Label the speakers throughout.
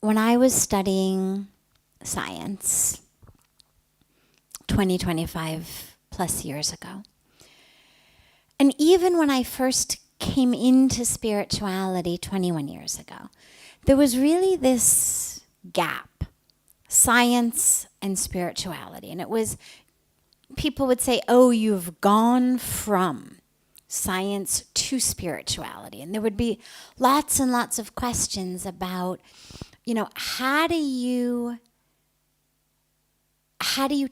Speaker 1: when I was studying science 25 plus years ago, and even when I first came into spirituality 21 years ago, there was really this gap, science and spirituality. And it was, people would say, oh, you've gone from science to spirituality. And there would be lots and lots of questions about, how do you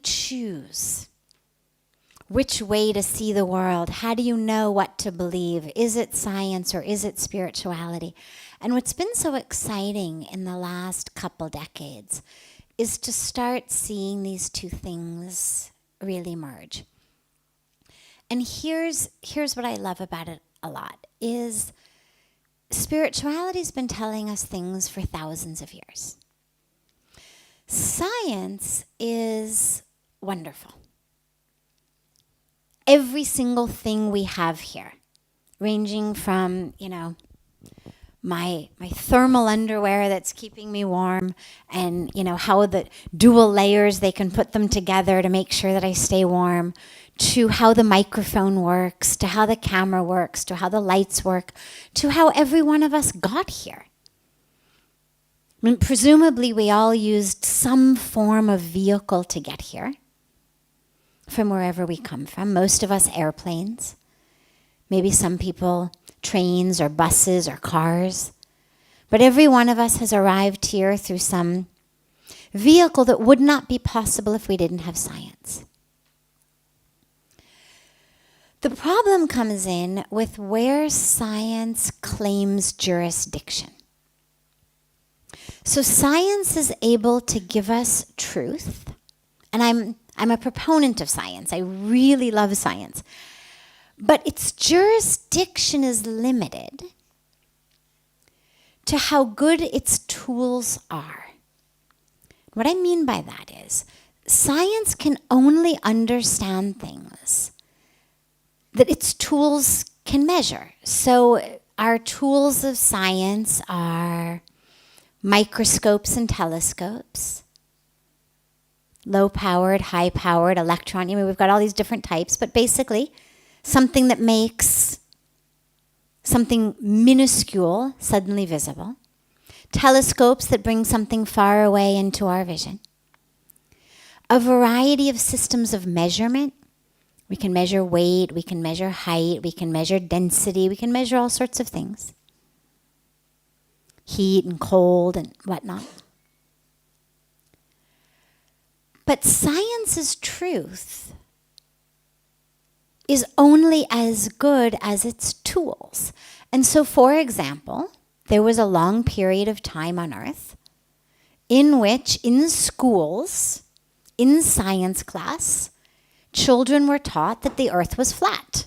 Speaker 1: choose which way to see the world? How do you know what to believe? Is it science or is it spirituality? And what's been so exciting in the last couple decades is to start seeing these two things really merge. And here's what I love about it a lot, is spirituality's been telling us things for thousands of years. Science is wonderful. Every single thing we have here, ranging from, my thermal underwear that's keeping me warm, and, how the dual layers, they can put them together to make sure that I stay warm, to how the microphone works, to how the camera works, to how the lights work, to how every one of us got here. I mean, presumably we all used some form of vehicle to get here from wherever we come from. Most of us airplanes, maybe some people trains or buses or cars. But every one of us has arrived here through some vehicle that would not be possible if we didn't have science. The problem comes in with where science claims jurisdiction. So science is able to give us truth, and I'm a proponent of science. I really love science. But its jurisdiction is limited to how good its tools are. What I mean by that is, science can only understand things that its tools can measure. So our tools of science are microscopes and telescopes, low-powered, high-powered, electron. We've got all these different types, but basically something that makes something minuscule suddenly visible. Telescopes that bring something far away into our vision. A variety of systems of measurement. We can measure weight, we can measure height, we can measure density, we can measure all sorts of things. Heat and cold and whatnot. But science's truth is only as good as its tools. And so, for example, there was a long period of time on Earth in which, in schools, in science class, children were taught that the Earth was flat.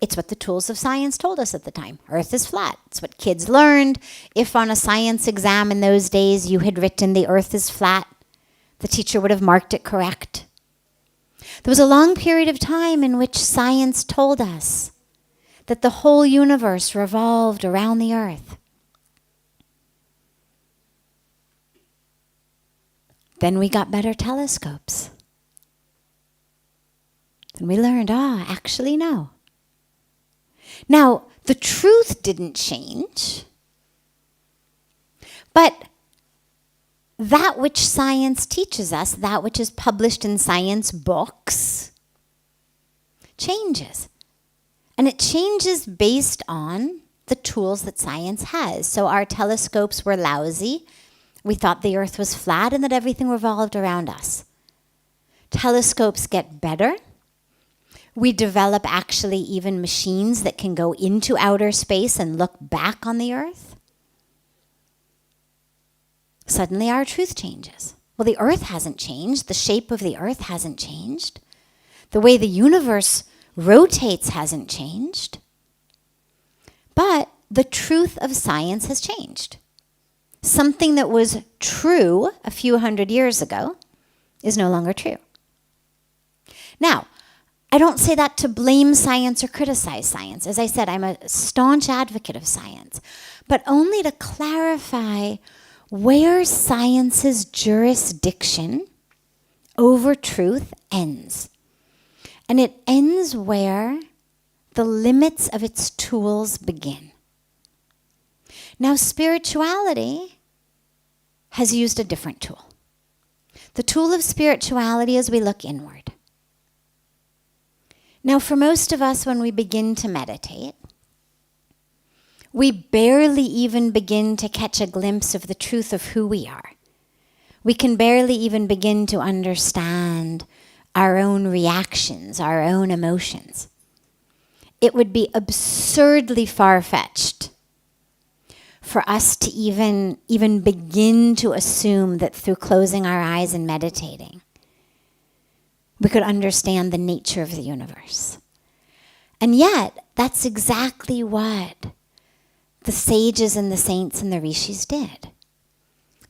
Speaker 1: It's what the tools of science told us at the time. Earth is flat. It's what kids learned. If on a science exam in those days you had written the Earth is flat, the teacher would have marked it correct. There was a long period of time in which science told us that the whole universe revolved around the Earth. Then we got better telescopes. Then we learned, actually no. Now, the truth didn't change, but that which science teaches us, that which is published in science books, changes. And it changes based on the tools that science has. So our telescopes were lousy. We thought the Earth was flat and that everything revolved around us. Telescopes get better. We develop actually even machines that can go into outer space and look back on the Earth. Suddenly our truth changes. Well, the Earth hasn't changed. The shape of the Earth hasn't changed. The way the universe rotates hasn't changed. But the truth of science has changed. Something that was true a few hundred years ago is no longer true. Now, I don't say that to blame science or criticize science. As I said, I'm a staunch advocate of science, but only to clarify where science's jurisdiction over truth ends. And it ends where the limits of its tools begin. Now, spirituality has used a different tool. The tool of spirituality is we look inward. Now, for most of us, when we begin to meditate, we barely even begin to catch a glimpse of the truth of who we are. We can barely even begin to understand our own reactions, our own emotions. It would be absurdly far-fetched for us to even begin to assume that through closing our eyes and meditating, we could understand the nature of the universe. And yet, that's exactly what the sages and the saints and the rishis did.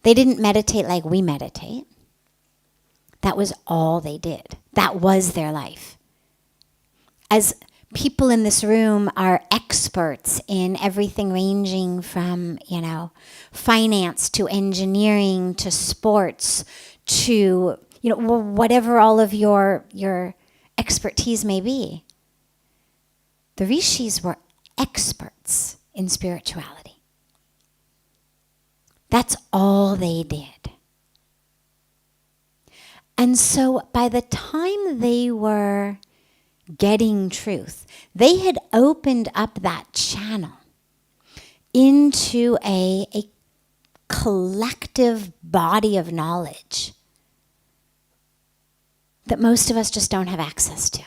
Speaker 1: They didn't meditate like we meditate. That was all they did. That was their life. As people in this room are experts in everything ranging from, finance to engineering to sports to, whatever all of your expertise may be. The rishis were experts in spirituality. That's all they did. And so by the time they were getting truth, they had opened up that channel into a collective body of knowledge that most of us just don't have access to.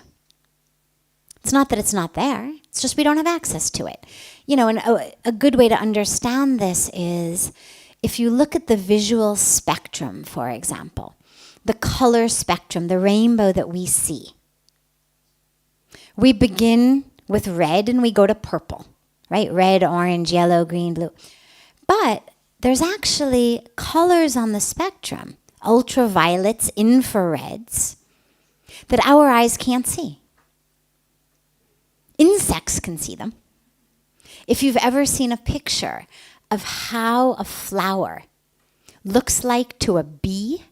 Speaker 1: It's not that it's not there. It's just we don't have access to it. And a good way to understand this is if you look at the visual spectrum, for example, the color spectrum, the rainbow that we see. We begin with red and we go to purple, right? Red, orange, yellow, green, blue. But there's actually colors on the spectrum, ultraviolets, infrareds, that our eyes can't see. Insects can see them. If you've ever seen a picture of how a flower looks like to a bee,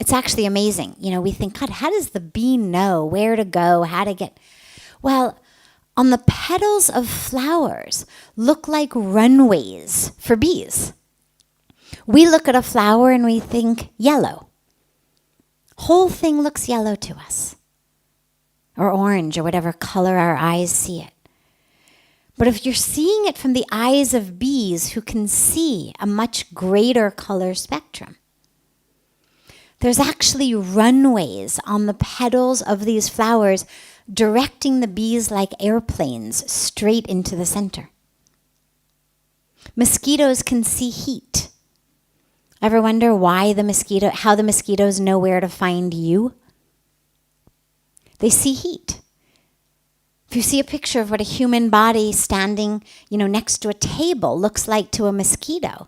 Speaker 1: it's actually amazing. We think, God, how does the bee know where to go, how to get... Well, on the petals of flowers look like runways for bees. We look at a flower and we think yellow. Whole thing looks yellow to us. Or orange, or whatever color our eyes see it. But if you're seeing it from the eyes of bees who can see a much greater color spectrum, there's actually runways on the petals of these flowers directing the bees like airplanes straight into the center. Mosquitoes can see heat. Ever wonder how the mosquitoes know where to find you? They see heat. If you see a picture of what a human body standing, next to a table looks like to a mosquito,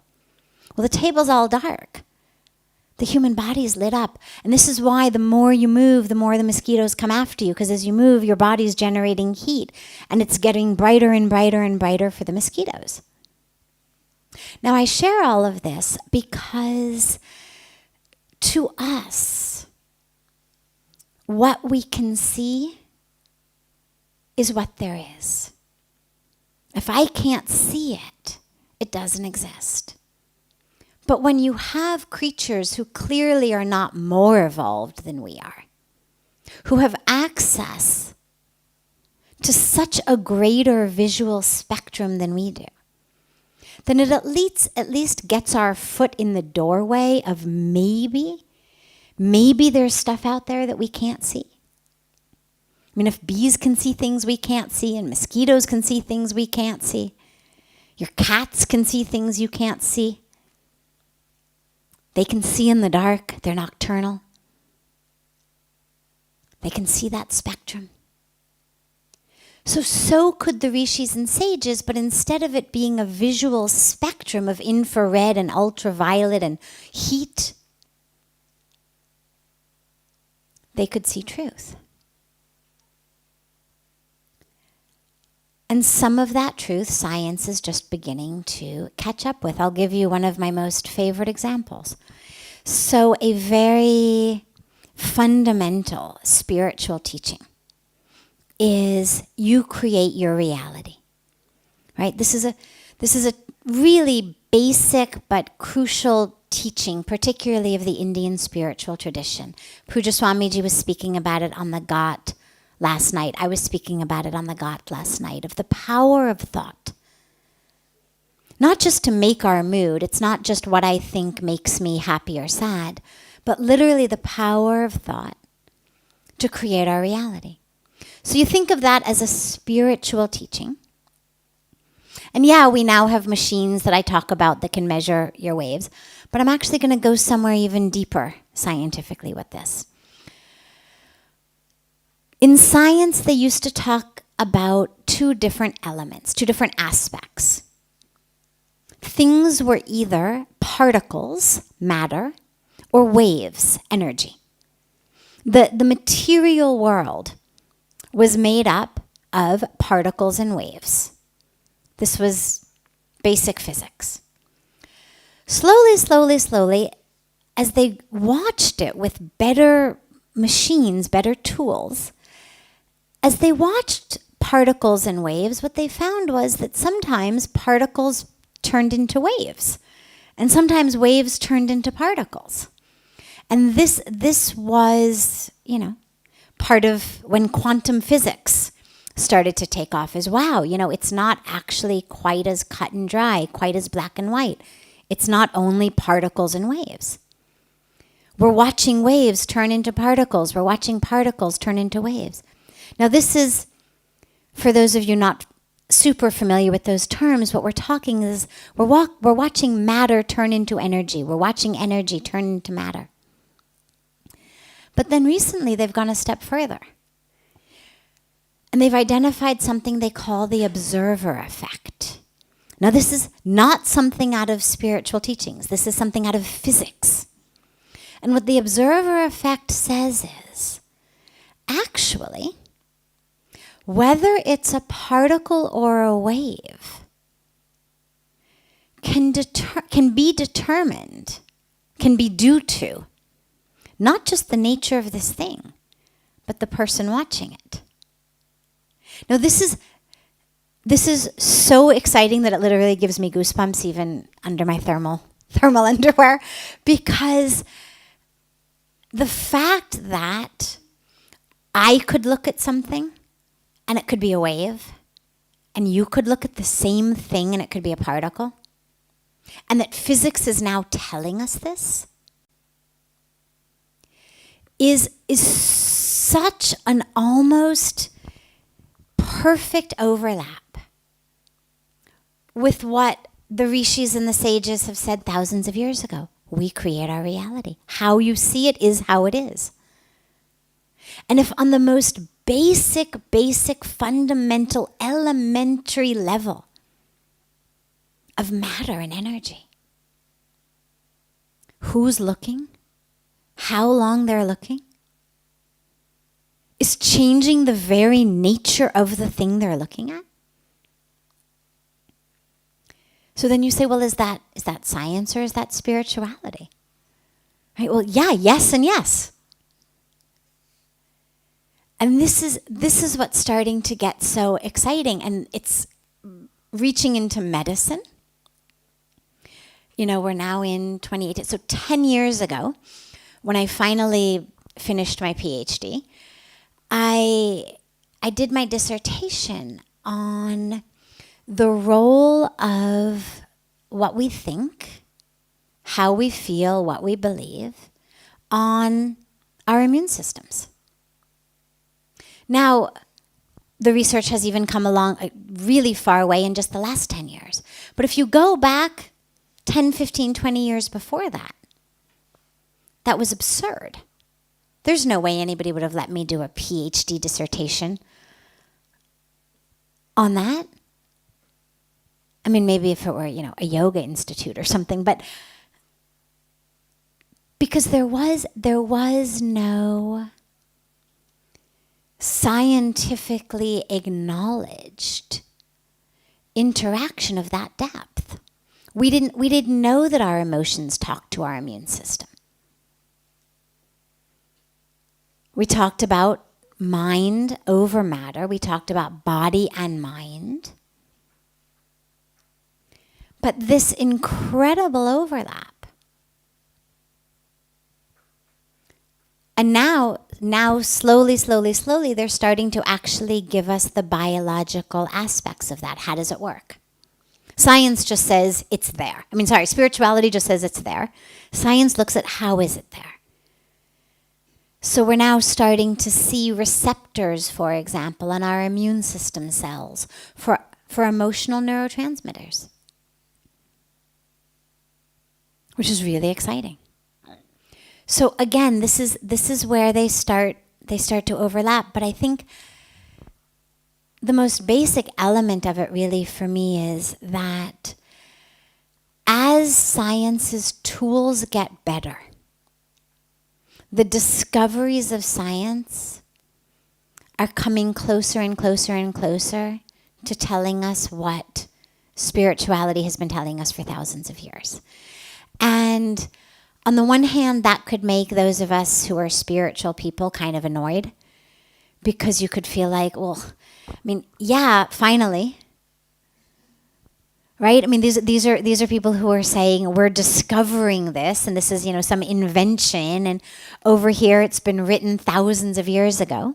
Speaker 1: well, the table's all dark. The human body is lit up. And this is why the more you move, the more the mosquitoes come after you. Because as you move, your body's generating heat. And it's getting brighter and brighter and brighter for the mosquitoes. Now, I share all of this because to us, what we can see is what there is. If I can't see it, it doesn't exist. But when you have creatures who clearly are not more evolved than we are, who have access to such a greater visual spectrum than we do, then it at least gets our foot in the doorway of maybe there's stuff out there that we can't see. I mean, if bees can see things we can't see, and mosquitoes can see things we can't see, your cats can see things you can't see. They can see in the dark. They're nocturnal. They can see that spectrum. So could the rishis and sages, but instead of it being a visual spectrum of infrared and ultraviolet and heat, they could see truth. And some of that truth science is just beginning to catch up with. I'll give you one of my most favorite examples. So a very fundamental spiritual teaching is you create your reality. Right? This is a really basic but crucial teaching, particularly of the Indian spiritual tradition. Pujya Swamiji was speaking about it on the Ghat last night. I was speaking about it on the Ghat last night, of the power of thought. Not just to make our mood, it's not just what I think makes me happy or sad, but literally the power of thought to create our reality. So you think of that as a spiritual teaching. And yeah, we now have machines that I talk about that can measure your waves, but I'm actually going to go somewhere even deeper scientifically with this. In science, they used to talk about two different elements, two different aspects. Things were either particles, matter, or waves, energy. The material world was made up of particles and waves. This was basic physics. Slowly, as they watched it with better machines, better tools, as they watched particles and waves, what they found was that sometimes particles turned into waves, and sometimes waves turned into particles. And this was, part of when quantum physics started to take off as, wow, it's not actually quite as cut and dry, quite as black and white. It's not only particles and waves. We're watching waves turn into particles. We're watching particles turn into waves. Now this is, for those of you not super familiar with those terms, what we're talking is we're watching matter turn into energy. We're watching energy turn into matter. But then recently they've gone a step further. And they've identified something they call the observer effect. Now this is not something out of spiritual teachings. This is something out of physics. And what the observer effect says is, actually, whether it's a particle or a wave can be determined, can be due to not just the nature of this thing, but the person watching it. Now this is so exciting that it literally gives me goosebumps even under my thermal underwear, because the fact that I could look at something and it could be a wave, and you could look at the same thing and it could be a particle, and that physics is now telling us this, is such an almost perfect overlap with what the rishis and the sages have said thousands of years ago. We create our reality. How you see it is how it is. And if on the most basic, fundamental, elementary level of matter and energy, who's looking, how long they're looking, is changing the very nature of the thing they're looking at. So then you say, well, is that science or is that spirituality? Right? Well, yeah, yes, and yes. And this is what's starting to get so exciting, and it's reaching into medicine. We're now in 2018. So 10 years ago, when I finally finished my PhD, I did my dissertation on the role of what we think, how we feel, what we believe on our immune systems. Now, the research has even come along a really far way in just the last 10 years. But if you go back 10, 15, 20 years before that, that was absurd. There's no way anybody would have let me do a PhD dissertation on that. I mean, maybe if it were, a yoga institute or something, but because there was no scientifically acknowledged interaction of that depth. We didn't know that our emotions talk to our immune system. We talked about mind over matter. We talked about body and mind. But this incredible overlap. And now slowly, they're starting to actually give us the biological aspects of that. How does it work? Science just says it's there. Spirituality just says it's there. Science looks at how is it there. So we're now starting to see receptors, for example, on our immune system cells for emotional neurotransmitters, which is really exciting. So again, this is where they start to overlap. But I think the most basic element of it really for me is that as science's tools get better, the discoveries of science are coming closer and closer and closer to telling us what spirituality has been telling us for thousands of years. And on the one hand, that could make those of us who are spiritual people kind of annoyed, because you could feel like, finally. Right? These are people who are saying we're discovering this, and this is, some invention, and over here it's been written thousands of years ago.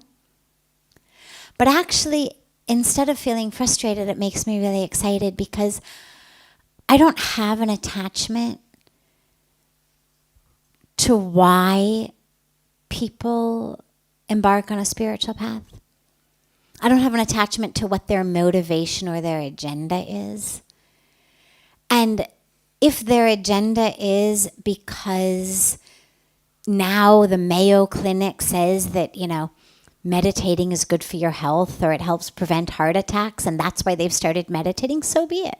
Speaker 1: But actually, instead of feeling frustrated, it makes me really excited, because I don't have an attachment to why people embark on a spiritual path. I don't have an attachment to what their motivation or their agenda is. And if their agenda is because now the Mayo Clinic says that, meditating is good for your health, or it helps prevent heart attacks, and that's why they've started meditating, so be it.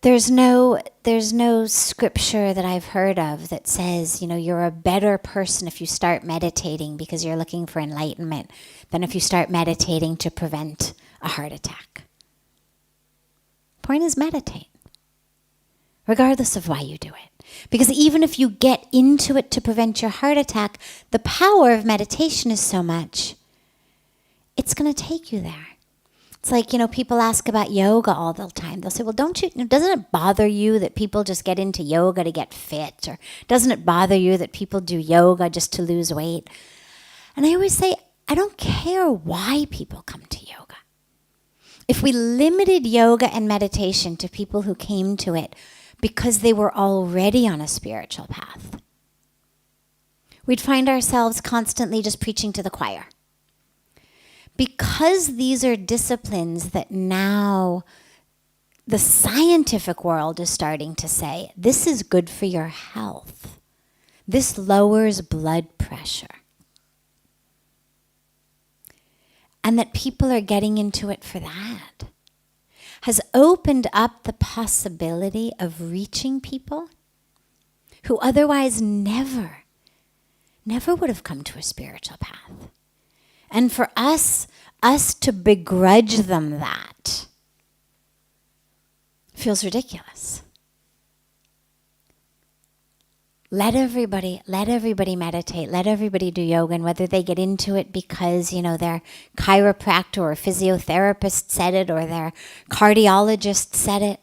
Speaker 1: There's no scripture that I've heard of that says, you're a better person if you start meditating because you're looking for enlightenment than if you start meditating to prevent a heart attack. Point is, meditate, regardless of why you do it. Because even if you get into it to prevent your heart attack, the power of meditation is so much, it's going to take you there. It's like, people ask about yoga all the time. They'll say, well, doesn't it bother you that people just get into yoga to get fit? Or doesn't it bother you that people do yoga just to lose weight? And I always say, I don't care why people come to yoga. If we limited yoga and meditation to people who came to it because they were already on a spiritual path, we'd find ourselves constantly just preaching to the choir. Because these are disciplines that now the scientific world is starting to say, this is good for your health. This lowers blood pressure. And that people are getting into it for that, has opened up the possibility of reaching people who otherwise never would have come to a spiritual path. And for us to begrudge them that feels ridiculous. Let everybody meditate. Let everybody do yoga. And whether they get into it because, their chiropractor or physiotherapist said it, or their cardiologist said it,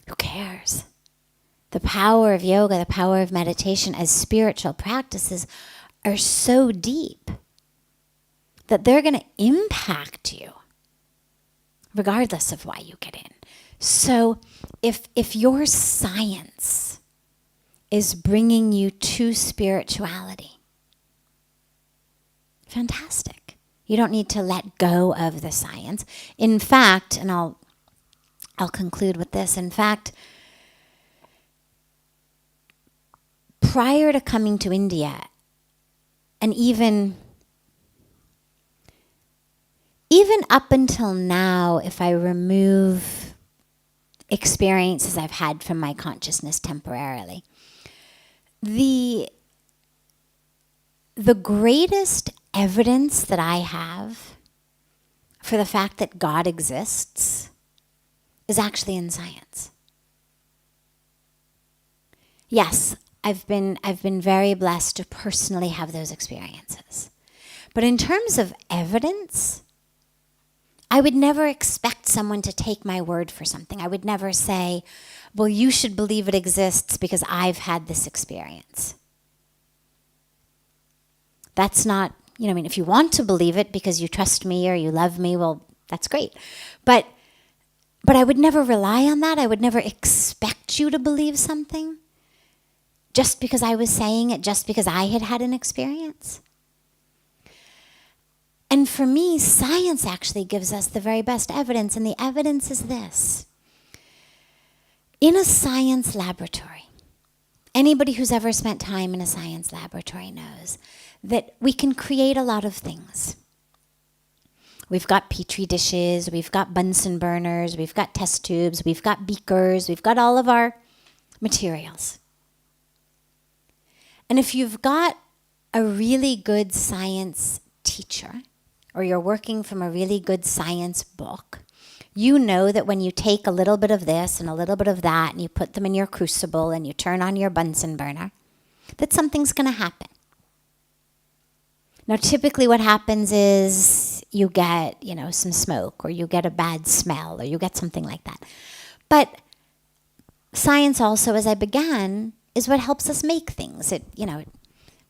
Speaker 1: who cares? The power of yoga, the power of meditation as spiritual practices are so deep that they're going to impact you regardless of why you get in. So if your science is bringing you to spirituality, fantastic. You don't need to let go of the science. In fact, and I'll conclude with this. In fact, prior to coming to India, and even up until now, if I remove experiences I've had from my consciousness temporarily, the the greatest evidence that I have for the fact that God exists is actually in science. Yes, I've been very blessed to personally have those experiences. But in terms of evidence, I would never expect someone to take my word for something. I would never say, well, you should believe it exists because I've had this experience. That's not, if you want to believe it because you trust me or you love me, well, that's great. But I would never rely on that. I would never expect you to believe something just because I was saying it, just because I had had an experience. And for me, science actually gives us the very best evidence, and the evidence is this. In a science laboratory, anybody who's ever spent time in a science laboratory knows that we can create a lot of things. We've got petri dishes, we've got Bunsen burners, we've got test tubes, we've got beakers, we've got all of our materials. And if you've got a really good science teacher, or you're working from a really good science book, you know that when you take a little bit of this and a little bit of that and you put them in your crucible and you turn on your Bunsen burner, that something's going to happen. Now, typically what happens is you get, some smoke, or you get a bad smell, or you get something like that. But science also, as I began, is what helps us make things. It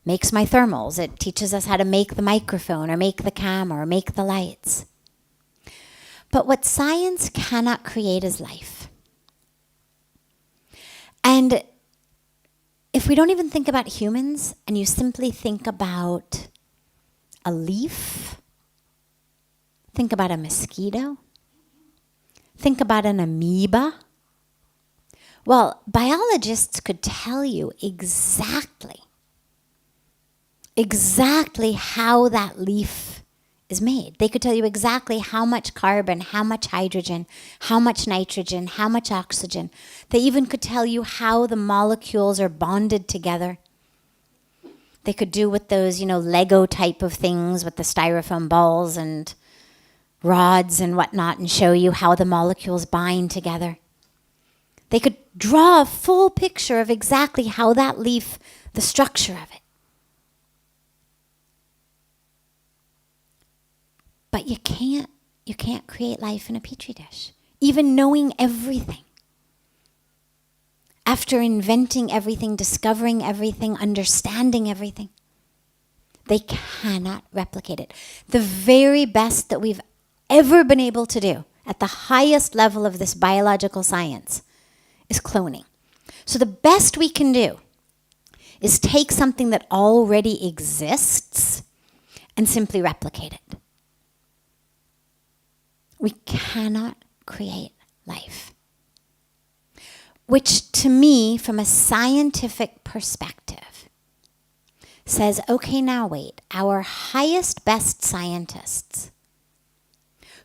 Speaker 1: makes my thermals. It teaches us how to make the microphone, or make the camera, or make the lights. But what science cannot create is life. And if we don't even think about humans, and you simply think about a leaf, think about a mosquito, think about an amoeba. Well, biologists could tell you exactly how that leaf is made. They could tell you exactly how much carbon, how much hydrogen, how much nitrogen, how much oxygen. They even could tell you how the molecules are bonded together. They could do with those, Lego type of things with the styrofoam balls and rods and whatnot, and show you how the molecules bind together. They could draw a full picture of exactly how that leaf, the structure of it. But you can't create life in a petri dish, even knowing everything. After inventing everything, discovering everything, understanding everything, they cannot replicate it. The very best that we've ever been able to do at the highest level of this biological science is cloning. So the best we can do is take something that already exists and simply replicate it. We cannot create life. Which to me, from a scientific perspective, says, okay, now wait, our highest, best scientists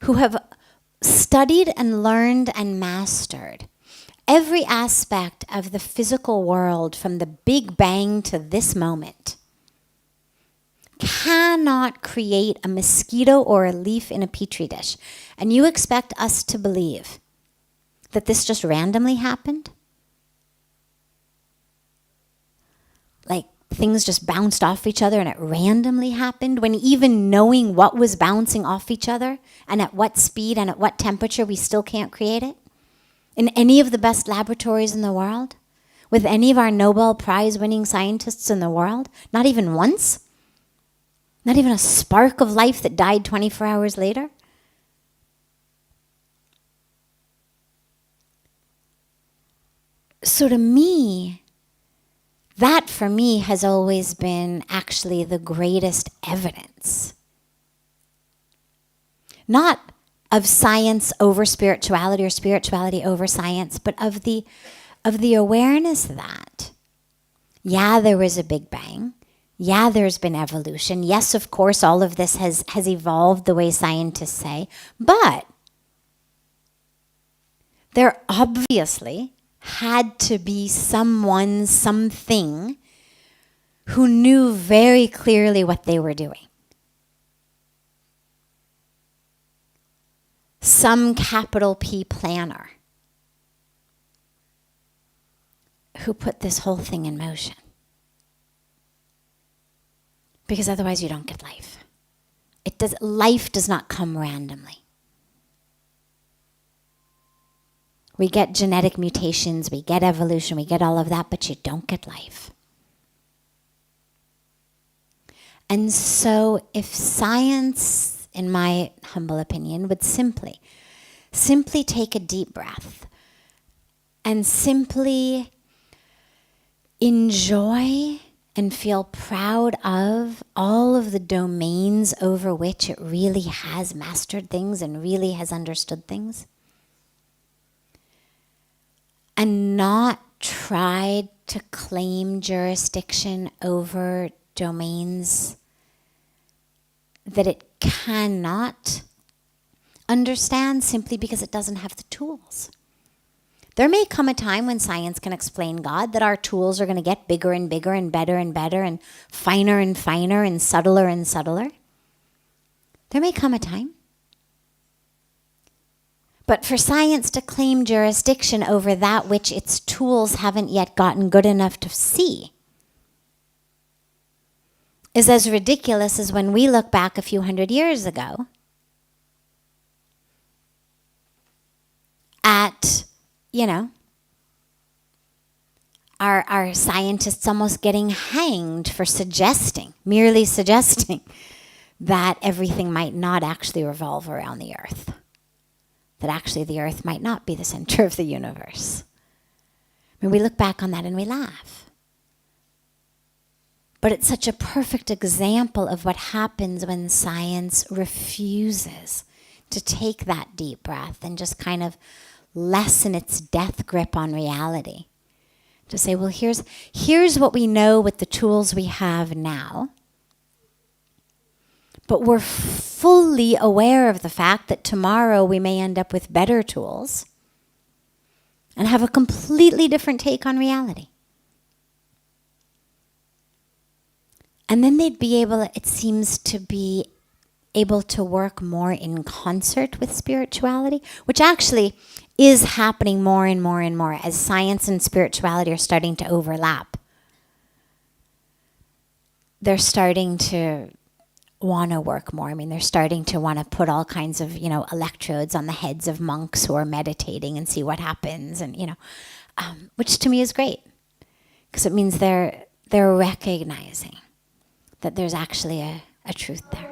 Speaker 1: who have studied and learned and mastered every aspect of the physical world from the Big Bang to this moment cannot create a mosquito or a leaf in a petri dish. And you expect us to believe that this just randomly happened? Like things just bounced off each other and it randomly happened, when even knowing what was bouncing off each other and at what speed and at what temperature, we still can't create it? In any of the best laboratories in the world? With any of our Nobel Prize winning scientists in the world? Not even once? Not even a spark of life that died 24 hours later? So to me, that for me has always been actually the greatest evidence. Not of science over spirituality or spirituality over science, but of the awareness that, yeah, there was a Big Bang. Yeah, there's been evolution. Yes, of course, all of this has evolved the way scientists say, but there obviously had to be someone, something who knew very clearly what they were doing. Some capital P planner who put this whole thing in motion. Because otherwise you don't get life. Life does not come randomly. We get genetic mutations, we get evolution, we get all of that, but you don't get life. And so if science, in my humble opinion, would simply take a deep breath and simply enjoy and feel proud of all of the domains over which it really has mastered things and really has understood things, and not try to claim jurisdiction over domains that it cannot understand simply because it doesn't have the tools. There may come a time when science can explain God, that our tools are going to get bigger and bigger and better and finer and subtler and subtler. There may come a time. But for science to claim jurisdiction over that which its tools haven't yet gotten good enough to see is as ridiculous as when we look back a few hundred years ago at, our scientists almost getting hanged for merely suggesting that everything might not actually revolve around the earth. That actually the earth might not be the center of the universe. I mean, we look back on that and we laugh. But it's such a perfect example of what happens when science refuses to take that deep breath and just kind of lessen its death grip on reality. To say, well, here's what we know with the tools we have now. But we're fully aware of the fact that tomorrow we may end up with better tools and have a completely different take on reality. And then they'd be able, it seems to be able to work more in concert with spirituality, which actually is happening more and more and more as science and spirituality are starting to overlap. They're starting to want to work more. I mean, they're starting to want to put all kinds of, electrodes on the heads of monks who are meditating and see what happens, and, which to me is great, because it means they're recognizing that there's actually a truth there.